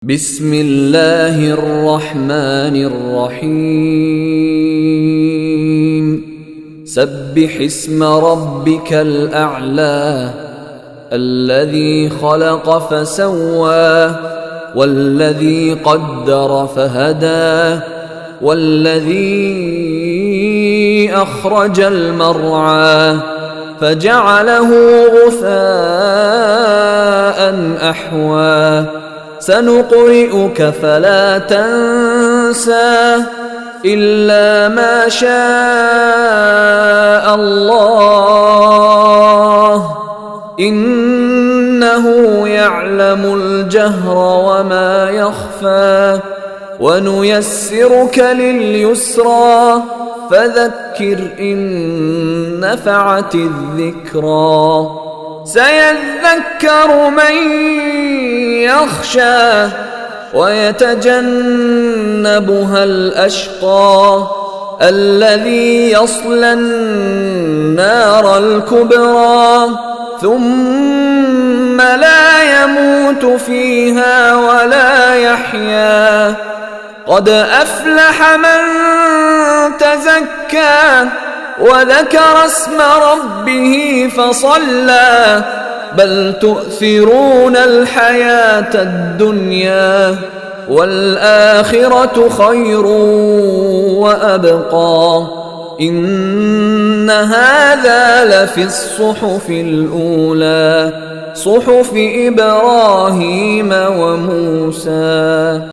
بسم الله الرحمن الرحيم سبح اسم ربك الأعلى الذي خلق فسوى والذي قدر فهدى والذي أخرج المرعى فجعله غثاء أحوى سنقرئك فلا تنسى إلا ما شاء الله إنه يعلم الجهر وما يخفى ونيسرك لليسرى فذكر إن نفعت الذكرى سيذكر من يخشى ويتجنبها الأشقى الذي يصلى النار الكبرى ثم لا يموت فيها ولا يحيا قد أفلح من تزكى وذكر اسم ربه فصلى بل تؤثرون الحياة الدنيا والآخرة خير وأبقى إن هذا لفي الصحف الأولى صحف إبراهيم وموسى.